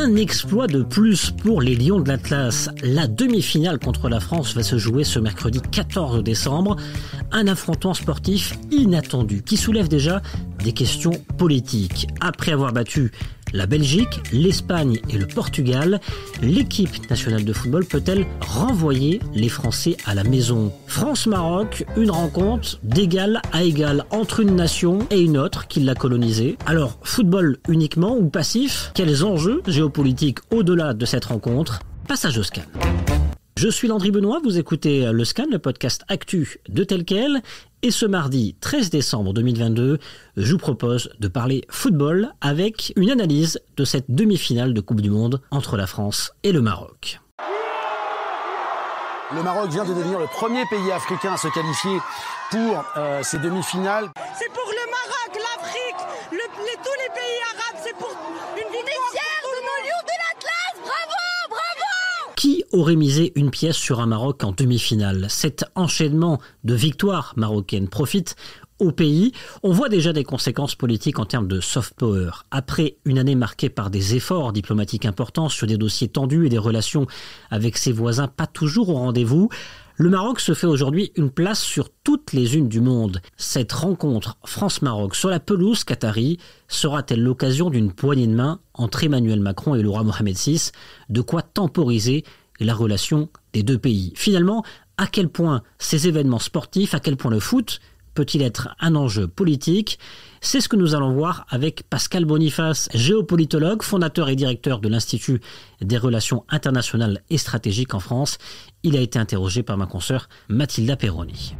Un exploit de plus pour les Lions de l'Atlas. La demi-finale contre la France va se jouer ce mercredi 14 décembre. Un affrontement sportif inattendu qui soulève déjà des questions politiques. Après avoir battu la Belgique, l'Espagne et le Portugal, l'équipe nationale de football peut-elle renvoyer les Français à la maison ? France-Maroc, une rencontre d'égal à égal entre une nation et une autre qui l'a colonisée. Alors, football uniquement ou passif ? Quels enjeux géopolitiques au-delà de cette rencontre ? Passage au scan. Je suis Landry Benoît, vous écoutez le Scan, le podcast actu de Tel Quel. Et ce mardi 13 décembre 2022, je vous propose de parler football avec une analyse de cette demi-finale de Coupe du Monde entre la France et le Maroc. Le Maroc vient de devenir le premier pays africain à se qualifier pour ces demi-finales. C'est pour le Maroc, l'Afrique, tous les pays arabes, c'est pour une victoire. On est fiers de nos Lions de l'Atlas, bravo, bravo! Qui aurait misé une pièce sur un Maroc en demi-finale ? Cet enchaînement de victoires marocaines profite au pays. On voit déjà des conséquences politiques en termes de soft power. Après une année marquée par des efforts diplomatiques importants sur des dossiers tendus et des relations avec ses voisins pas toujours au rendez-vous, le Maroc se fait aujourd'hui une place sur toutes les unes du monde. Cette rencontre France-Maroc sur la pelouse qatari sera-t-elle l'occasion d'une poignée de main entre Emmanuel Macron et le roi Mohamed VI, de quoi temporiser la relation des deux pays ? Finalement, à quel point ces événements sportifs, à quel point le foot peut-il être un enjeu politique ? C'est ce que nous allons voir avec Pascal Boniface, géopolitologue, fondateur et directeur de l'Institut des relations internationales et stratégiques en France. Il a été interrogé par ma consoeur Mathilda Perroni.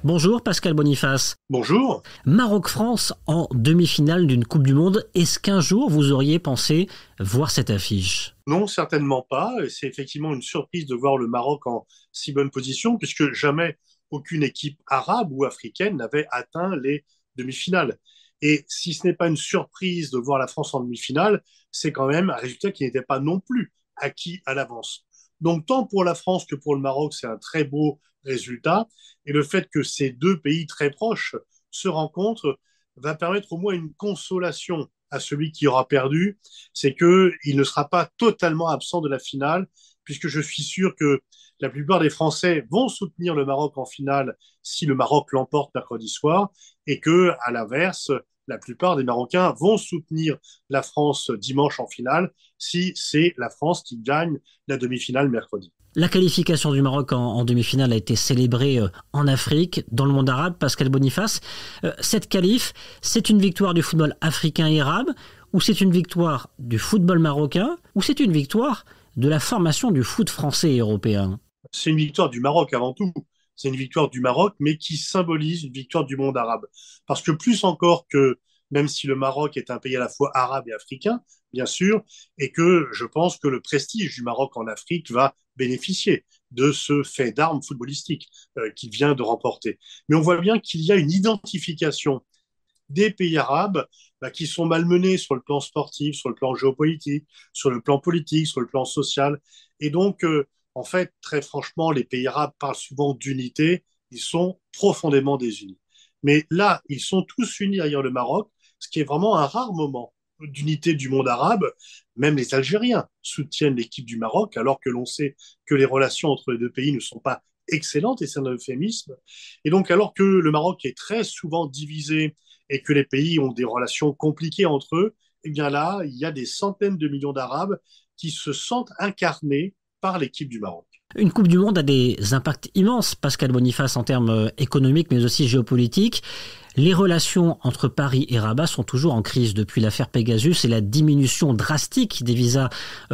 Bonjour Pascal Boniface. Bonjour. Maroc-France en demi-finale d'une Coupe du Monde. Est-ce qu'un jour vous auriez pensé voir cette affiche ? Non, certainement pas. C'est effectivement une surprise de voir le Maroc en si bonne position, puisque jamais aucune équipe arabe ou africaine n'avait atteint les demi-finales. Et si ce n'est pas une surprise de voir la France en demi-finale, c'est quand même un résultat qui n'était pas non plus acquis à l'avance. Donc tant pour la France que pour le Maroc, c'est un très beau résultat. Et le fait que ces deux pays très proches se rencontrent va permettre au moins une consolation à celui qui aura perdu, c'est qu'il ne sera pas totalement absent de la finale, puisque je suis sûr que la plupart des Français vont soutenir le Maroc en finale si le Maroc l'emporte mercredi soir, et que, à l'inverse, la plupart des Marocains vont soutenir la France dimanche en finale si c'est la France qui gagne la demi-finale mercredi. La qualification du Maroc en demi-finale a été célébrée en Afrique, dans le monde arabe. Pascal Boniface, cette qualif, c'est une victoire du football africain et arabe, ou c'est une victoire du football marocain, ou c'est une victoire de la formation du foot français et européen ? C'est une victoire du Maroc avant tout. C'est une victoire du Maroc, mais qui symbolise une victoire du monde arabe. Parce que plus encore que, même si le Maroc est un pays à la fois arabe et africain, bien sûr, et que je pense que le prestige du Maroc en Afrique va bénéficier de ce fait d'armes footballistique qu'il vient de remporter. Mais on voit bien qu'il y a une identification des pays arabes qui sont malmenés sur le plan sportif, sur le plan géopolitique, sur le plan politique, sur le plan social. Et donc, en fait, très franchement, les pays arabes parlent souvent d'unité, ils sont profondément désunis. Mais là, ils sont tous unis derrière le Maroc, ce qui est vraiment un rare moment d'unité du monde arabe. Même les Algériens soutiennent l'équipe du Maroc, alors que l'on sait que les relations entre les deux pays ne sont pas excellentes, et c'est un euphémisme. Et donc, alors que le Maroc est très souvent divisé et que les pays ont des relations compliquées entre eux, eh bien là, il y a des centaines de millions d'Arabes qui se sentent incarnés par l'équipe du Maroc. Une Coupe du Monde a des impacts immenses, Pascal Boniface, en termes économiques, mais aussi géopolitiques. Les relations entre Paris et Rabat sont toujours en crise depuis l'affaire Pegasus et la diminution drastique des visas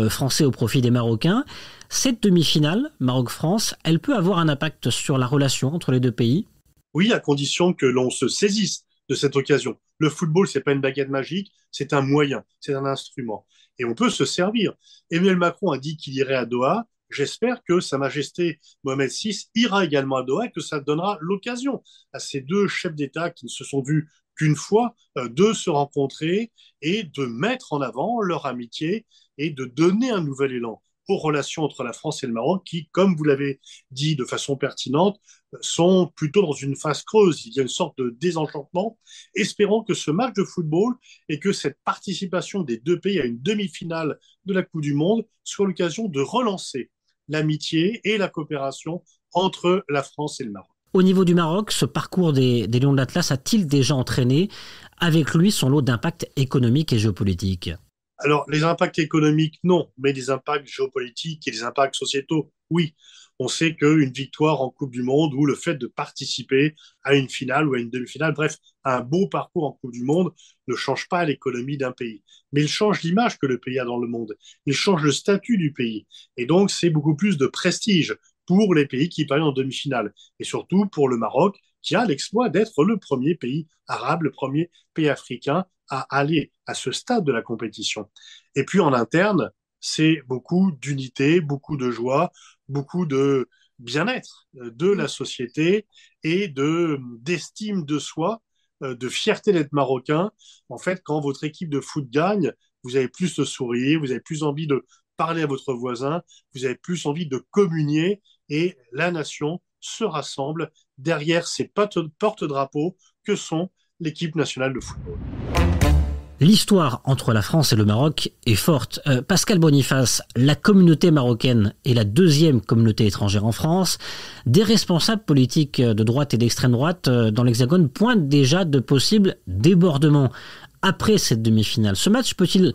français au profit des Marocains. Cette demi-finale, Maroc-France, elle peut avoir un impact sur la relation entre les deux pays ? Oui, à condition que l'on se saisisse de cette occasion. Le football, c'est pas une baguette magique, c'est un moyen, c'est un instrument. Et on peut se servir. Emmanuel Macron a dit qu'il irait à Doha. J'espère que Sa Majesté Mohamed VI ira également à Doha et que ça donnera l'occasion à ces deux chefs d'État qui ne se sont vus qu'une fois de se rencontrer et de mettre en avant leur amitié et de donner un nouvel élan aux relations entre la France et le Maroc qui, comme vous l'avez dit de façon pertinente, sont plutôt dans une phase creuse. Il y a une sorte de désenchantement. Espérons que ce match de football et que cette participation des deux pays à une demi-finale de la Coupe du Monde soit l'occasion de relancer l'amitié et la coopération entre la France et le Maroc. Au niveau du Maroc, ce parcours des Lions de l'Atlas a-t-il déjà entraîné avec lui son lot d'impacts économiques et géopolitiques? Alors, les impacts économiques, non, mais les impacts géopolitiques et les impacts sociétaux, oui. On sait qu'une victoire en Coupe du Monde ou le fait de participer à une finale ou à une demi-finale, bref, un beau parcours en Coupe du Monde ne change pas l'économie d'un pays. Mais il change l'image que le pays a dans le monde. Il change le statut du pays. Et donc, c'est beaucoup plus de prestige pour les pays qui parviennent en demi-finale. Et surtout pour le Maroc, qui a l'exploit d'être le premier pays arabe, le premier pays africain à aller à ce stade de la compétition. Et puis en interne, c'est beaucoup d'unité, beaucoup de joie, beaucoup de bien-être de la société et d'estime de soi, de fierté d'être marocain. En fait, quand votre équipe de foot gagne, vous avez plus de sourire, vous avez plus envie de parler à votre voisin, vous avez plus envie de communier et la nation se rassemble derrière ces porte-drapeaux que sont l'équipe nationale de football. L'histoire entre la France et le Maroc est forte. Pascal Boniface, la communauté marocaine est la deuxième communauté étrangère en France. Des responsables politiques de droite et d'extrême droite dans l'Hexagone pointent déjà de possibles débordements après cette demi-finale. Ce match peut-il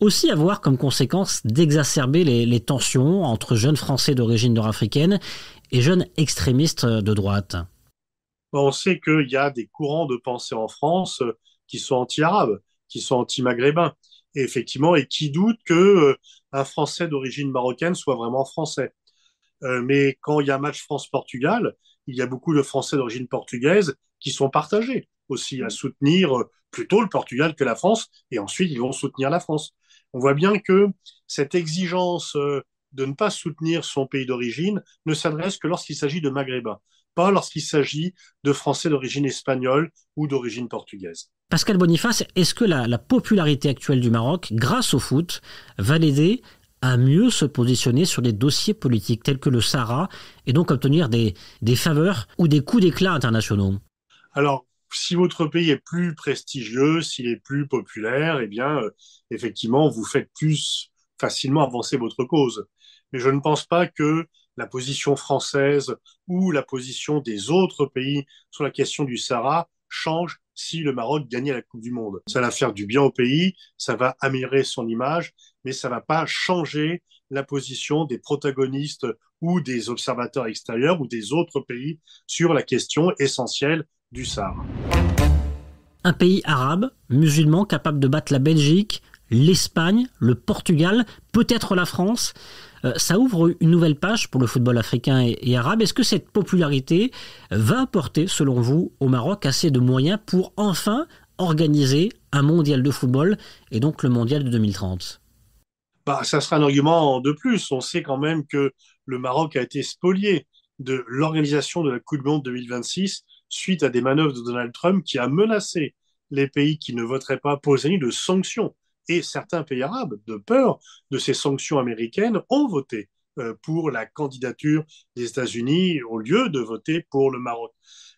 aussi avoir comme conséquence d'exacerber les tensions entre jeunes Français d'origine nord-africaine et jeunes extrémistes de droite? On sait qu'il y a des courants de pensée en France qui sont anti-arabes, qui sont anti-maghrébins, et effectivement, et qui doutent que un Français d'origine marocaine soit vraiment français. Mais quand il y a un match France-Portugal, il y a beaucoup de Français d'origine portugaise qui sont partagés aussi à soutenir plutôt le Portugal que la France, et ensuite ils vont soutenir la France. On voit bien que cette exigence de ne pas soutenir son pays d'origine ne s'adresse que lorsqu'il s'agit de Maghrébins, pas lorsqu'il s'agit de Français d'origine espagnole ou d'origine portugaise. Pascal Boniface, est-ce que la popularité actuelle du Maroc, grâce au foot, va l'aider à mieux se positionner sur des dossiers politiques tels que le Sahara et donc obtenir des faveurs ou des coups d'éclat internationaux? Alors, si votre pays est plus prestigieux, s'il est plus populaire, eh bien, effectivement, vous faites plus facilement avancer votre cause. Mais je ne pense pas que la position française ou la position des autres pays sur la question du Sahara change si le Maroc gagnait la Coupe du Monde. Ça va faire du bien au pays, ça va améliorer son image, mais ça ne va pas changer la position des protagonistes ou des observateurs extérieurs ou des autres pays sur la question essentielle du Sahara. Un pays arabe, musulman, capable de battre la Belgique, l'Espagne, le Portugal, peut-être la France. Ça ouvre une nouvelle page pour le football africain et arabe. Est-ce que cette popularité va apporter, selon vous, au Maroc assez de moyens pour enfin organiser un mondial de football et donc le mondial de 2030? Ça sera un argument de plus. On sait quand même que le Maroc a été spolié de l'organisation de la Coupe du Monde 2026 suite à des manœuvres de Donald Trump qui a menacé les pays qui ne voteraient pas pour les de sanctions. Et certains pays arabes, de peur de ces sanctions américaines, ont voté pour la candidature des États-Unis au lieu de voter pour le Maroc.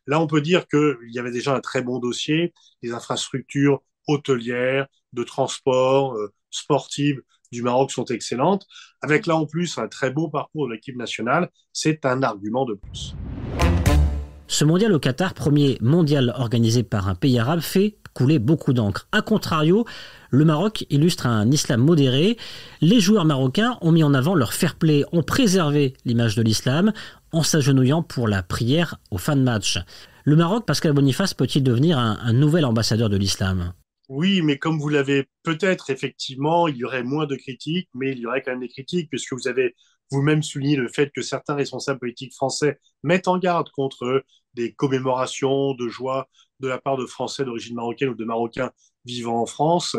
Là, on peut dire qu'il y avait déjà un très bon dossier, les infrastructures hôtelières, de transport, sportives du Maroc sont excellentes. Avec là en plus un très beau parcours de l'équipe nationale, c'est un argument de plus. Ce mondial au Qatar, premier mondial organisé par un pays arabe, fait couler beaucoup d'encre. A contrario, le Maroc illustre un islam modéré. Les joueurs marocains ont mis en avant leur fair-play, ont préservé l'image de l'islam en s'agenouillant pour la prière aux fins de match. Le Maroc, Pascal Boniface, peut-il devenir un nouvel ambassadeur de l'islam? Oui, mais comme vous l'avez peut-être, effectivement, il y aurait moins de critiques, mais il y aurait quand même des critiques, puisque vous avez vous-même souligné le fait que certains responsables politiques français mettent en garde contre des commémorations de joie de la part de Français d'origine marocaine ou de Marocains vivant en France.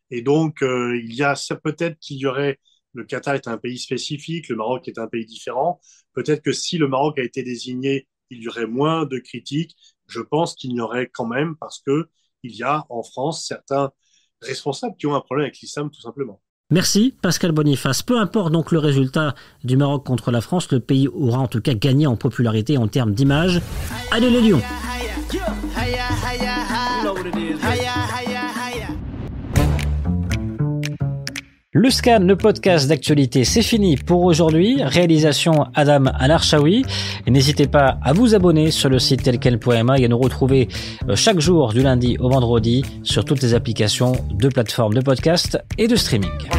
Et donc, il y a ça peut-être qu'il y aurait, le Qatar est un pays spécifique, le Maroc est un pays différent. Peut-être que si le Maroc a été désigné, il y aurait moins de critiques. Je pense qu'il y aurait quand même, parce que il y a en France certains responsables qui ont un problème avec l'islam, tout simplement. Merci Pascal Boniface. Peu importe donc le résultat du Maroc contre la France, le pays aura en tout cas gagné en popularité en termes d'image. Allez les Lions! Le scan, le podcast d'actualité, c'est fini pour aujourd'hui. Réalisation Adam Al-Arshawi. Et n'hésitez pas à vous abonner sur le site telquel.ma et à nous retrouver chaque jour du lundi au vendredi sur toutes les applications de plateformes de podcast et de streaming.